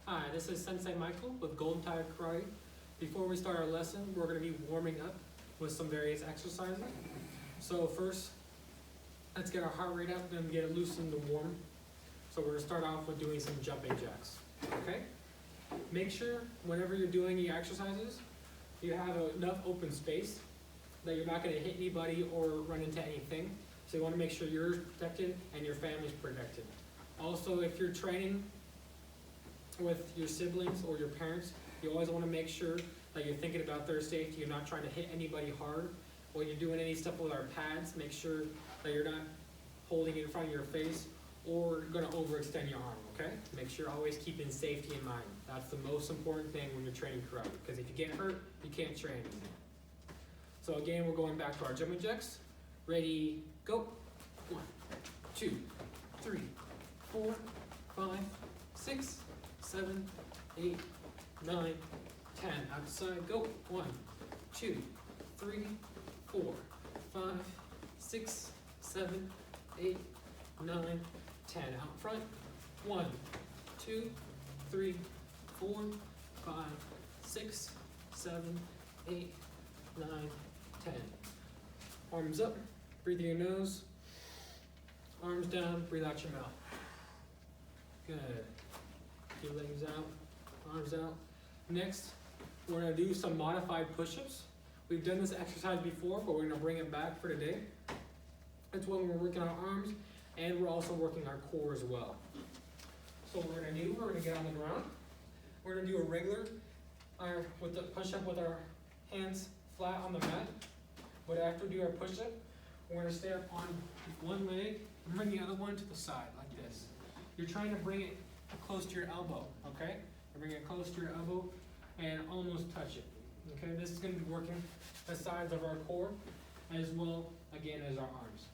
Hi, this is Sensei Michael with Golden Tiger Karate. Before we start our lesson, we're going to be warming up with some various exercises. So first, let's get our heart rate up and get it loosened and warm. So we're going to start off with doing some jumping jacks, okay? Make sure whenever you're doing your exercises, you have enough open space that you're not going to hit anybody or run into anything. So you want to make sure you're protected and your family's protected. Also, if you're training with your siblings or your parents, you always want to make sure that you're thinking about their safety. You're not trying to hit anybody hard. When you're doing any stuff with our pads, make sure that you're not holding it in front of your face or going to overextend your arm, okay? Make sure you're always keeping safety in mind. That's the most important thing when you're training karate, because if you get hurt, you can't train. So again, we're going back to our jumping jacks. Ready, go. 1, 2, 3, 4, 5, 6, 7, 8, 9, 10. Outside, go. 1, 2, 3, 4, 5, 6, 7, 8, 9, 10. Out front. 1, 2, 3, 4, 5, 6, 7, 8, 9, 10. Arms up. Breathe in your nose. Arms down. Breathe out your mouth. Good. Keep your legs out. Arms out. Next, we're going to do some modified push-ups. We've done this exercise before, but we're going to bring it back for today. It's when we're working our arms, and we're also working our core as well. So what we're going to do, we're going to get on the ground. We're going to do a regular with the push-up with our hands flat on the mat. But after we do our push-up, we're going to stay up on one leg and bring the other one to the side like this. You're trying to bring it close to your elbow, okay? You bring it close to your elbow and almost touch it, okay? This is going to be working the sides of our core as well, again, as our arms.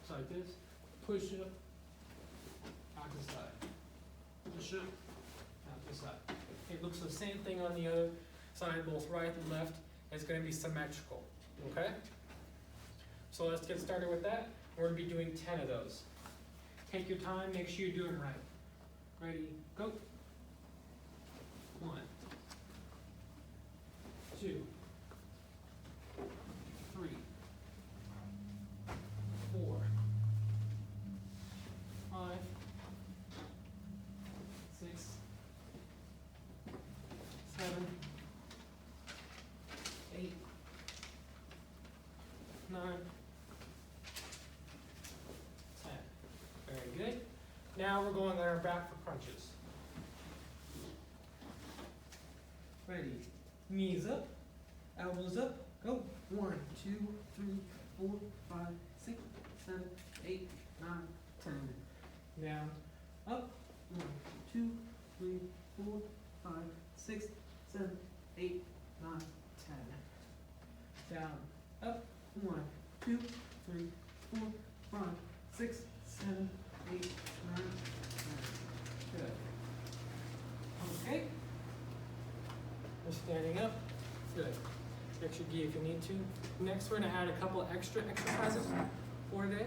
So like this, push up, out to the side, push up, out to the side. It looks the same thing on the other side, both right and left. It's going to be symmetrical, okay? So let's get started with that. We're going to be doing 10 of those. Take your time, make sure you do them right. Ready, go. 1, 2, 3, 4, 5, 6, 7, 8, 9, 10. Very good. Now we're going on our back for crunches. Ready. Knees up, elbows up, go. 1, 2, 3, 4, 5, 6, 7, 8, 9, 10. Down, up. 1, 2, 3, 4, 5, 6, 7, 8, 9, 10. Down, up. 1, 2, 3, 4, 5, 6, 7, 8, 9, 10. Good. Okay. We're standing up. Good. Extra gi if you need to. Next, we're going to add a couple extra exercises for today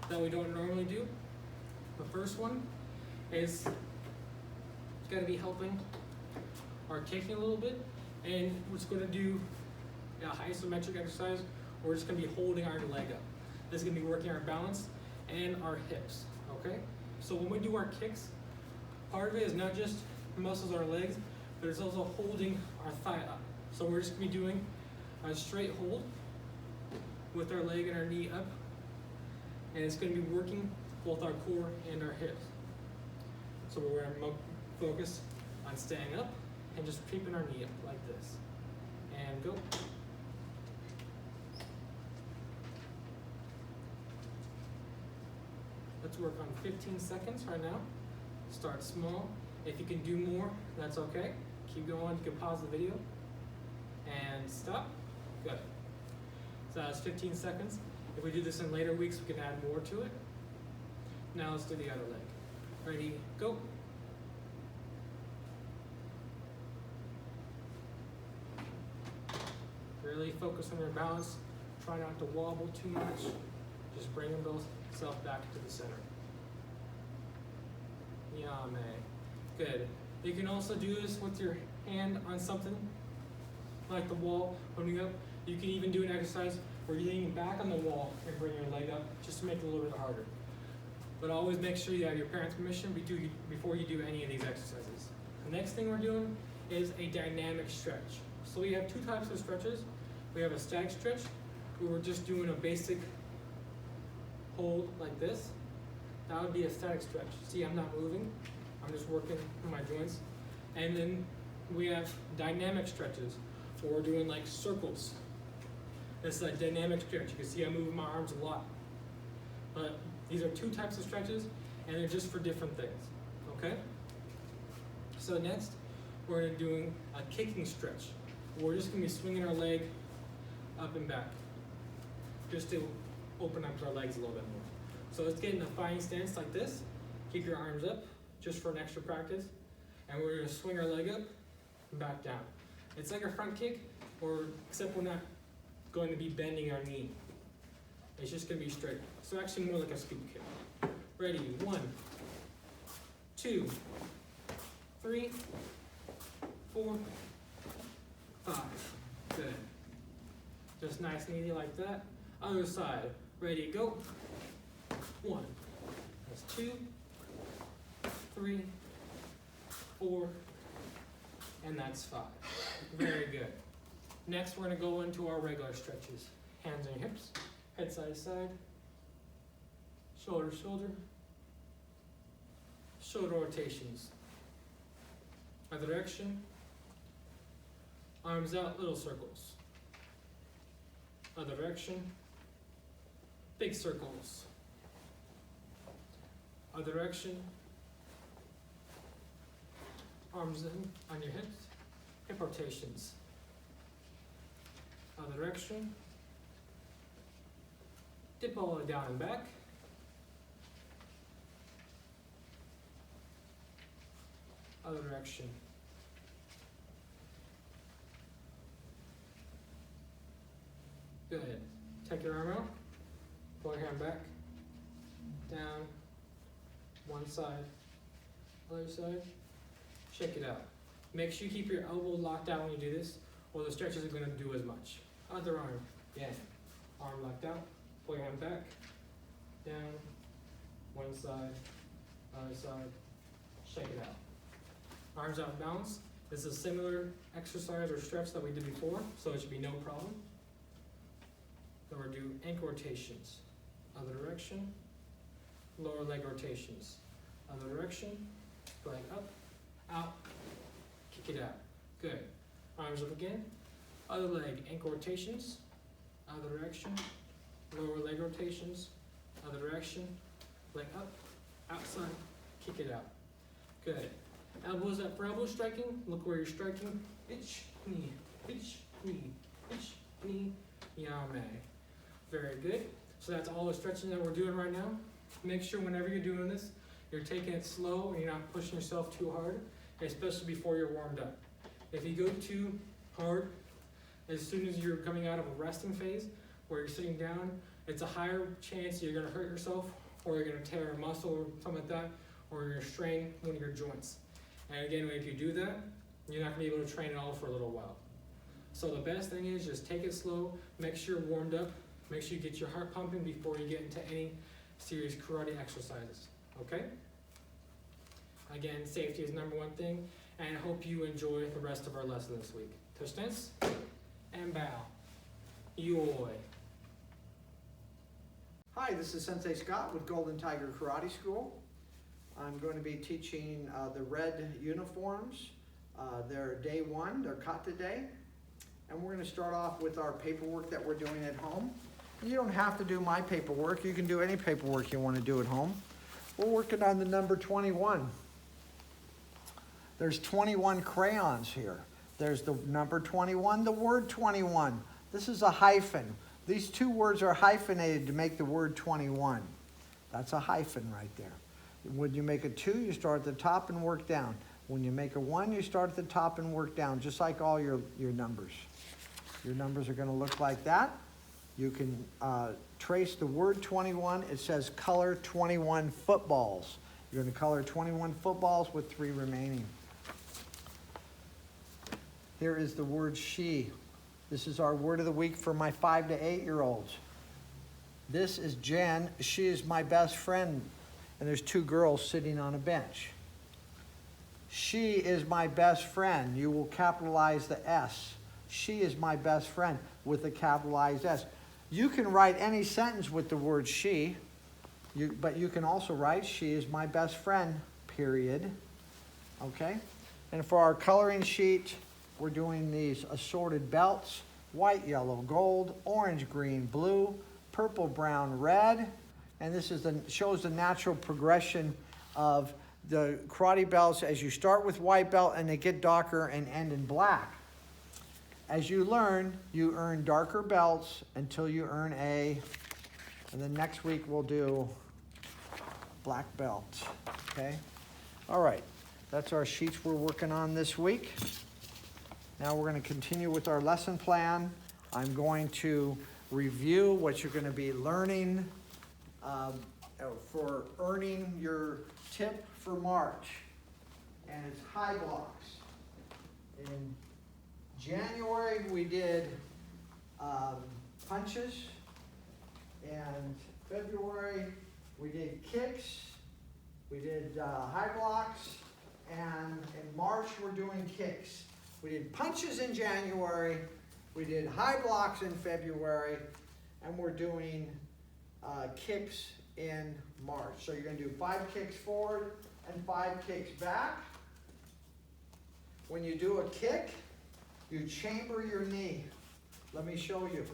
that we don't normally do. The first one is going to be helping our kicking a little bit, and we're just going to do a isometric exercise. We're just going to be holding our leg up. This is going to be working our balance and our hips, okay? So when we do our kicks, part of it is not just muscles our legs, but it's also holding our thigh up. So we're just going to be doing a straight hold with our leg and our knee up, and it's going to be working both our core and our hips. So we're going to focus on staying up and just keeping our knee up like this. And go. Let's work on 15 seconds right now. Start small. If you can do more, that's okay. Keep going. You can pause the video and stop. Good. So that's 15 seconds. If we do this in later weeks, we can add more to it. Now let's do the other leg. Ready, go. Really focus on your balance. Try not to wobble too much. Just bring yourself back to the center. Yame. Good. You can also do this with your hand on something, like the wall, holding up. You can even do an exercise where you're leaning back on the wall and bring your leg up, just to make it a little bit harder. But always make sure you have your parents' permission before you do any of these exercises. The next thing we're doing is a dynamic stretch. So we have two types of stretches. We have a static stretch, where we're just doing a basic hold like this. That would be a static stretch. See, I'm not moving. I'm just working on my joints. And then we have dynamic stretches, where we're doing like circles. This is a dynamic stretch. You can see I'm moving my arms a lot. But these are two types of stretches, and they're just for different things, okay? So next, we're doing a kicking stretch. We're just gonna be swinging our leg up and back, just to open up our legs a little bit more. So let's get in a fighting stance like this. Keep your arms up, just for an extra practice. And we're gonna swing our leg up and back down. It's like a front kick, except we're not going to be bending our knee. It's just gonna be straight. So actually more like a scoop kick. Ready, 1, 2, 3, 4, 5. Good. Just nice and easy like that. Other side. Ready, go. 1. That's 2, 3, 4, and that's 5. Very good. Next, we're gonna go into our regular stretches. Hands on your hips, head side to side, shoulder to shoulder, shoulder rotations. Other direction, arms out, little circles. Other direction, big circles. Other direction, arms in on your hips, hip rotations. Other direction, dip all the way down and back. Other direction. Good. Take your arm out, pull your hand back, down, one side, other side, shake it out. Make sure you keep your elbows locked out when you do this, or the stretch isn't gonna do as much. Other arm, again, arm locked out, pull your hand back, down, one side, other side, shake it out. Arms out of balance. This is a similar exercise or stretch that we did before, so it should be no problem. Then we're doing ankle rotations. Other direction, lower leg rotations. Other direction, leg up, out, kick it out. Good. Arms up again. Other leg, ankle rotations. Other direction, lower leg rotations. Other direction, leg up, outside, kick it out. Good. Elbows up for elbow striking. Look where you're striking. Itch, knee, itch, knee, itch, knee, yame. Very good. So that's all the stretching that we're doing right now. Make sure whenever you're doing this, you're taking it slow and you're not pushing yourself too hard, especially before you're warmed up. If you go too hard, as soon as you're coming out of a resting phase, where you're sitting down, it's a higher chance you're gonna hurt yourself, or you're gonna tear a muscle or something like that, or you're gonna strain one of your joints. And again, if you do that, you're not gonna be able to train at all for a little while. So the best thing is just take it slow, make sure you're warmed up, make sure you get your heart pumping before you get into any serious karate exercises, okay? Again, safety is number one thing, and I hope you enjoy the rest of our lesson this week. Touch stance, and bow. Yoi. Hi, this is Sensei Scott with Golden Tiger Karate School. I'm going to be teaching the red uniforms. They're day one, they're kata day. And we're going to start off with our paperwork that we're doing at home. You don't have to do my paperwork, you can do any paperwork you want to do at home. We're working on the number 21. There's 21 crayons here. There's the number 21, the word 21. This is a hyphen. These two words are hyphenated to make the word 21. That's a hyphen right there. When you make a 2, you start at the top and work down. When you make a 1, you start at the top and work down, just like all your numbers. Your numbers are going to look like that. You can trace the word 21. It says color 21 footballs. You're going to color 21 footballs with 3 remaining. Here is the word she. This is our word of the week for my 5 to 8-year-olds. This is Jen. She is my best friend. And there's 2 girls sitting on a bench. She is my best friend. You will capitalize the S. She is my best friend with a capitalized S. You can write any sentence with the word she, but you can also write she is my best friend, period. Okay? And for our coloring sheet, we're doing these assorted belts: white, yellow, gold, orange, green, blue, purple, brown, red. And this is shows the natural progression of the karate belts as you start with white belt and they get darker and end in black. As you learn, you earn darker belts until you earn A. And then next week we'll do black belt. Okay? All right. That's our sheets we're working on this week. Now we're going to continue with our lesson plan. I'm going to review what you're going to be learning for earning your tip for March. And it's high blocks. In January we did punches. And February we did kicks. We did high blocks. And in March we're doing kicks. We did punches in January. We did high blocks in February. And we're doing kicks in March. So you're going to do 5 kicks forward and 5 kicks back. When you do a kick, you chamber your knee. Let me show you.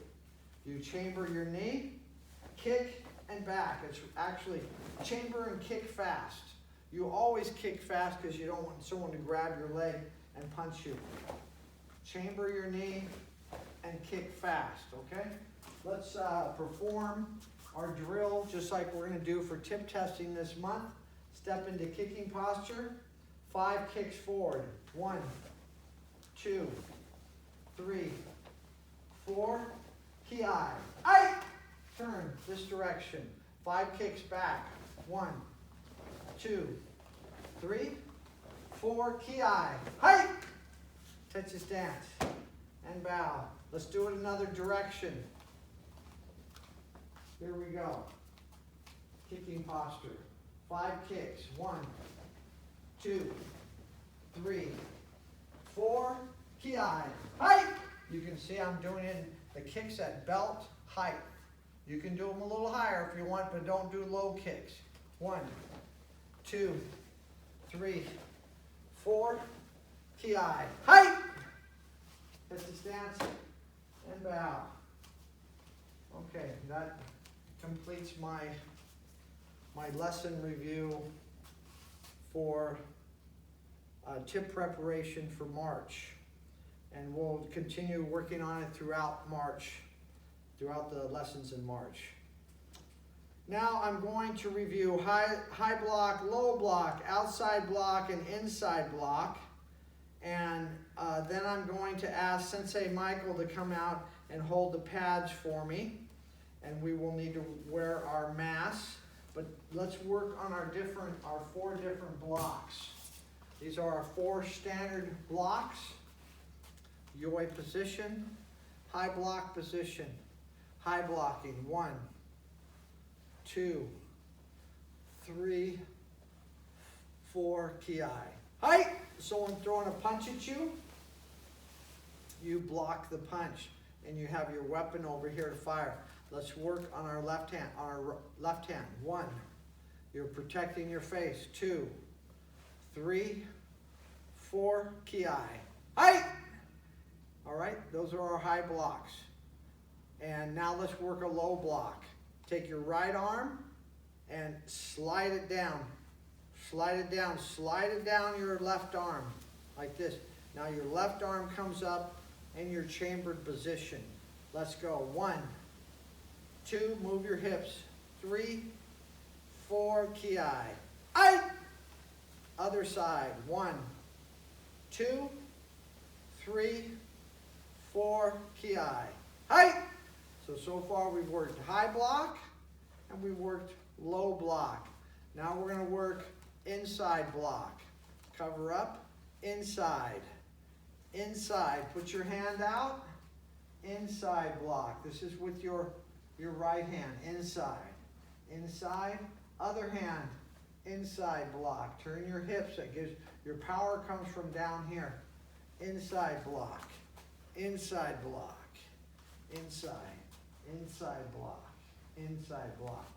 You chamber your knee, kick, and back. It's actually chamber and kick fast. You always kick fast because you don't want someone to grab your leg and punch you. Chamber your knee and kick fast, okay? Let's perform our drill just like we're going to do for tip testing this month. Step into kicking posture. 5 kicks forward. 1, 2, 3, 4. Ki. Ai! Turn this direction. 5 kicks back. 1, 2, 3, 4. Ki. Hi! Touch his stance. And bow. Let's do it another direction. Here we go. Kicking posture. 5 kicks. 1, 2, 3, 4. Ki. Hi! You can see I'm doing the kicks at belt height. You can do them a little higher if you want, but don't do low kicks. 1, 2, 3, 4. Ki. Hi! Hit the stance and bow. Okay, that completes my lesson review for tip preparation for March. And we'll continue working on it throughout March, throughout the lessons in March. Now I'm going to review high block, low block, outside block, and inside block. And then I'm going to ask Sensei Michael to come out and hold the pads for me. And we will need to wear our masks. But let's work on our 4 different blocks. These are our 4 standard blocks. Yoi position, high block position, high blocking. 1, 2, 3, 4. Ki. Hi! Someone throwing a punch at you, you block the punch, and you have your weapon over here to fire. Let's work on our left hand. 1, you're protecting your face. 2, 3, 4. Ki. Hi! All right, those are our high blocks. And now let's work a low block. Take your right arm and slide it down. Slide it down. Slide it down your left arm like this. Now your left arm comes up in your chambered position. Let's go. 1, 2, move your hips. 3, 4. Ki. Ai! Other side. 1, 2, 3, 4. Ki. Hi! So far we've worked high block and we worked low block. Now we're going to work inside block. Cover up, inside. inside. Put your hand out, inside block. This is with your right hand, inside. Inside, other hand, inside block. Turn your hips, that gives, your power comes from down here. Inside block, inside block, inside, inside block, inside block.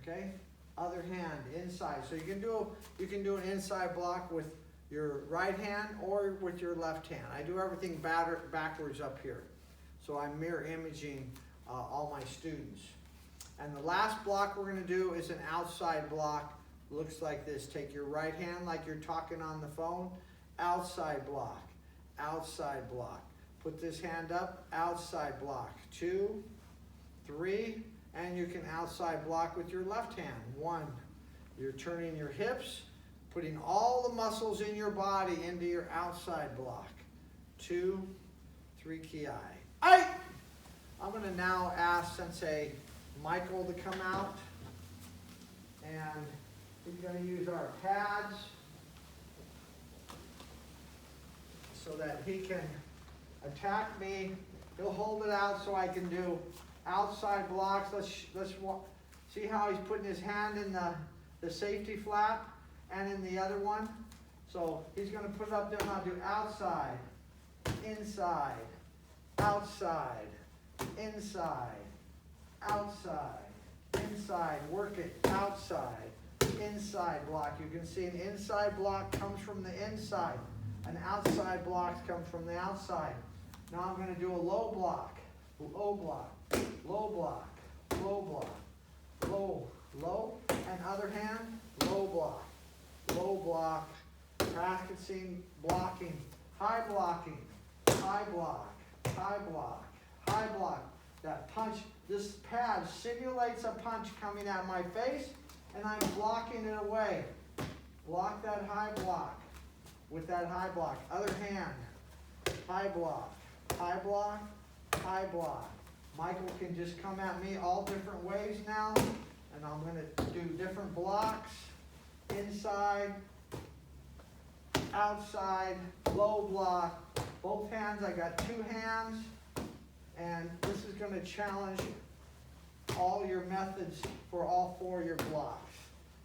Okay? Other hand, inside. So you can do an inside block with your right hand or with your left hand. I do everything backwards up here. So I'm mirror imaging all my students. And the last block we're going to do is an outside block. Looks like this. Take your right hand like you're talking on the phone. Outside block. Outside block. Put this hand up. Outside block. 2, 3, and you can outside block with your left hand. 1. You're turning your hips, putting all the muscles in your body into your outside block. 2, 3, ki. Aye! I'm going to now ask Sensei Michael to come out, and he's going to use our pads so that he can attack me. He'll hold it out so I can do outside blocks. Let's see how he's putting his hand in the safety flap and in the other one. So he's going to put it up there, and I'll do outside, inside, outside, inside, outside, inside. Work it, outside, inside block. You can see an inside block comes from the inside. An outside block comes from the outside. Now I'm going to do a low block, low block, low block, low block, low, low, and other hand, low block, practicing blocking, high blocking, high block, high block, high block. That punch, this pad simulates a punch coming at my face, and I'm blocking it away. Block that high block with that high block. Other hand, high block, high block, high block. Michael can just come at me all different ways now, and I'm going to do different blocks. Inside, outside, low block. Both hands, I got 2 hands, and this is going to challenge all your methods for all 4 of your blocks.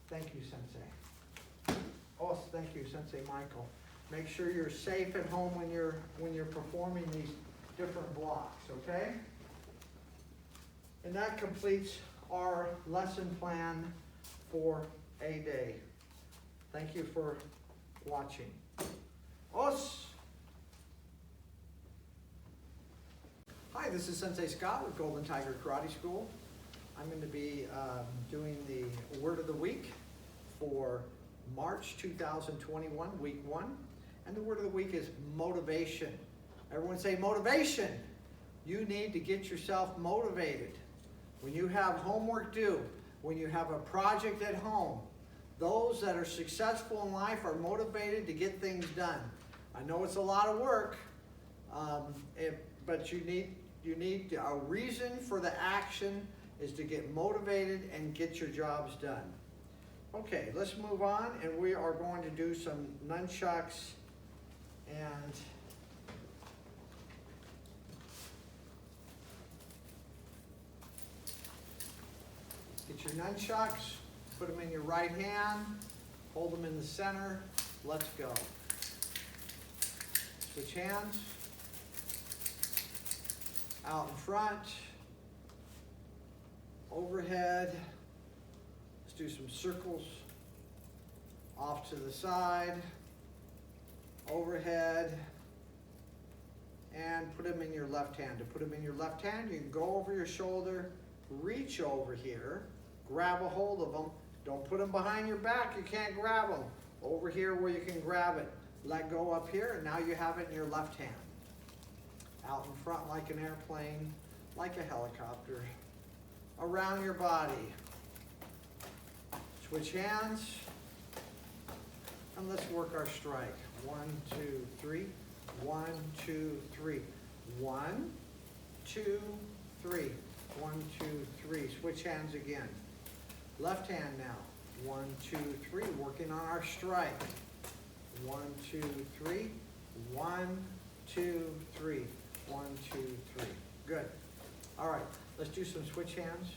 Thank you, Sensei. Oh, thank you, Sensei Michael. Make sure you're safe at home when you're performing these different blocks, okay? And that completes our lesson plan for a day. Thank you for watching. Os! Hi, this is Sensei Scott with Golden Tiger Karate School. I'm going to be doing the word of the week for March 2021, week 1. And the word of the week is motivation. Everyone say motivation. You need to get yourself motivated. When you have homework due, when you have a project at home, those that are successful in life are motivated to get things done. I know it's a lot of work, but you need a reason for the action is to get motivated and get your jobs done. Okay, let's move on, and we are going to do some nunchucks and get your nunchucks, put them in your right hand, hold them in the center, let's go. Switch hands, out in front, overhead, let's do some circles, off to the side, overhead, and put them in your left hand. To put them in your left hand, you can go over your shoulder, reach over here, grab a hold of them. Don't put them behind your back, you can't grab them. Over here where you can grab it. Let go up here, and now you have it in your left hand. Out in front like an airplane, like a helicopter. Around your body. Switch hands. And let's work our strike. 1, 2, 3. 1, 2, 3. 1, 2, 3. 1, 2, 3. Switch hands again. Left hand now. 1, 2, 3. Working on our strike. 1, 2, 3. 1, 2, 3. 1, 2, 3. Good. All right, let's do some switch hands.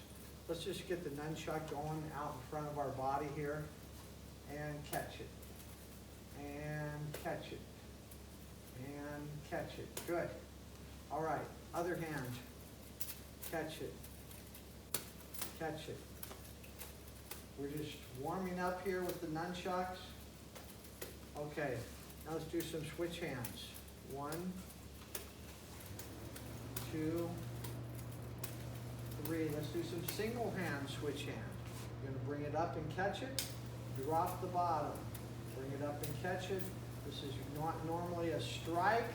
Let's just get the nunchuck going out in front of our body here and catch it. And catch it. And catch it. Good. All right, other hand. Catch it. Catch it. We're just warming up here with the nunchucks. Okay, now let's do some switch hands. 1, 2, 3. Let's do some single hand switch hand. You're going to bring it up and catch it. Drop the bottom. Bring it up and catch it. This is not normally a strike.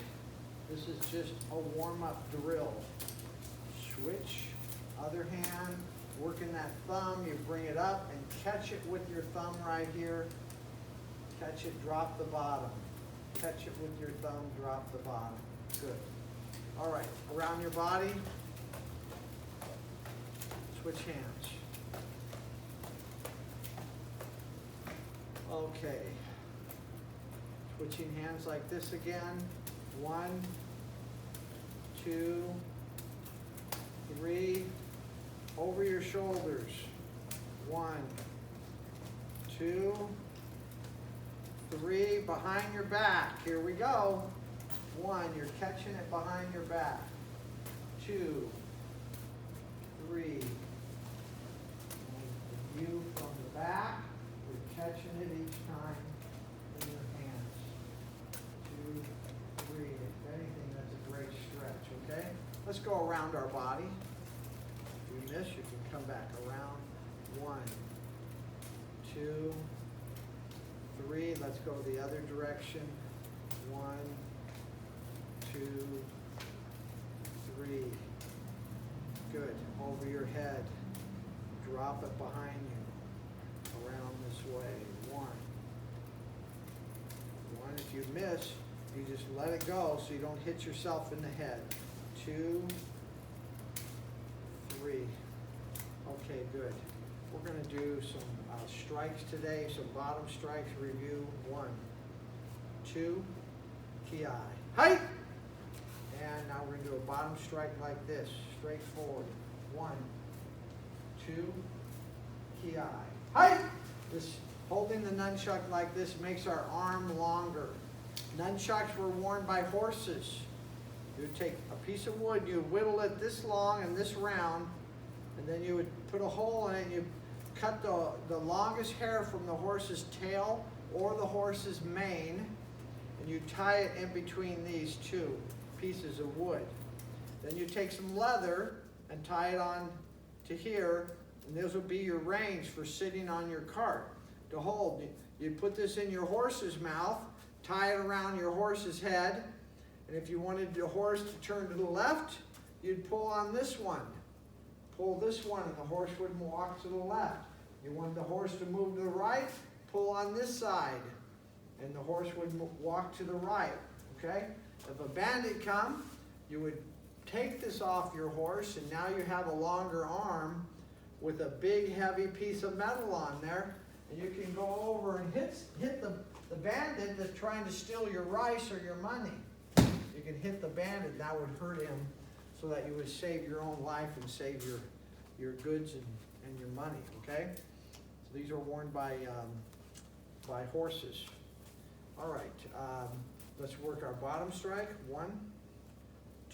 This is just a warm-up drill. Switch. Other hand. Working that thumb. You bring it up and catch it with your thumb right here. Catch it. Drop the bottom. Catch it with your thumb. Drop the bottom. Good. All right. Around your body. Switch hands. Okay. Switching hands like this again. 1, 2, 3. Over your shoulders. 1, 2, 3. Behind your back. Here we go. 1. You're catching it behind your back. 2, 3. View from the back. We're catching it each time in your hands. 2, 3. If anything, that's a great stretch, okay? Let's go around our body. If you miss, you can come back around. 1, 2, 3. Let's go the other direction. 1, 2, 3. Good. Over your head. Drop it behind you. Around this way. 1. If you miss, you just let it go so you don't hit yourself in the head. 2, 3. Okay, good. We're going to do some strikes today, some bottom strikes review. 1, 2, ki. Height! And now we're going to do a bottom strike like this, straight forward. 1, 2, ki. Height! This, holding the nunchuck like this makes our arm longer. Nunchucks were worn by horses. You would take a piece of wood, you would whittle it this long and this round, and then you would put a hole in it and you cut the longest hair from the horse's tail or the horse's mane, and you tie it in between these two pieces of wood. Then you take some leather and tie it on to here, and those will be your reins for sitting on your cart to hold. You put this in your horse's mouth, tie it around your horse's head, and if you wanted the horse to turn to the left, you'd pull on this one. Pull this one and the horse would walk to the left. You wanted the horse to move to the right, pull on this side, and the horse would walk to the right, okay? If a bandit come, you would take this off your horse, and now you have a longer arm with a big heavy piece of metal on there, and you can go over and hit the bandit that's trying to steal your rice or your money. You can hit the bandit, that would hurt him, so that you would save your own life and save your goods and your money, okay? So these are worn by horses. All right, let's work our bottom strike. 1,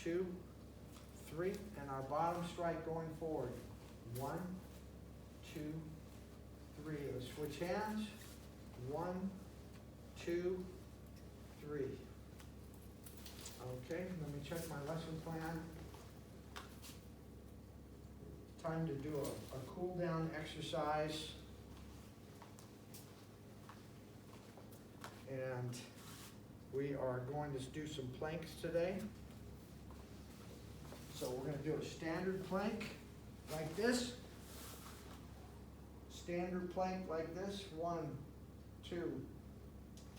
2, 3, and our bottom strike going forward. 1, 2, 3. Let's switch hands. 1, 2, 3. Okay, let me check my lesson plan. Time to do a cool down exercise. And we are going to do some planks today. So we're going to do a standard plank like this. Standard plank like this. 1, 2,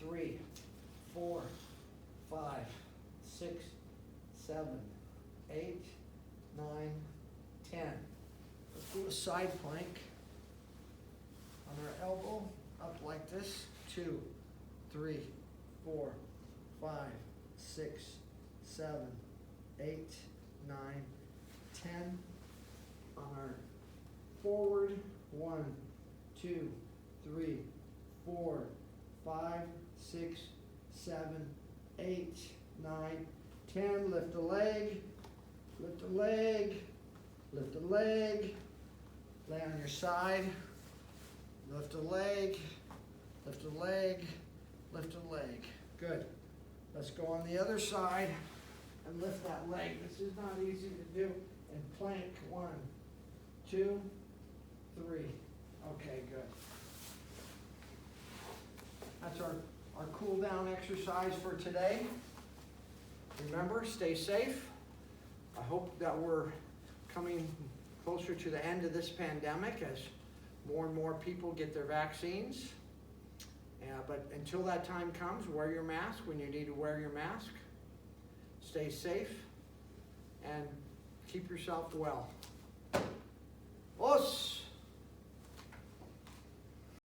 3, 4, 5, 6, 7, 8, 9, 10. Let's do a side plank on our elbow, up like this. 2, 3, 4, 5, 6, 7, 8, 9, 10. On our forward, 1, 2, 3, 4, 5, 6, 7, 8, 9, 10. Lift the leg, lift the leg, lift the leg. Lay on your side. Lift the leg, lift the leg, lift the leg. Good. Let's go on the other side and lift that leg. This is not easy to do. And plank. 1, 2, 3. Okay, good. That's our cool down exercise for today. Remember, stay safe. I hope that we're coming closer to the end of this pandemic as more and more people get their vaccines. But until that time comes, wear your mask when you need to wear your mask. Stay safe and keep yourself well.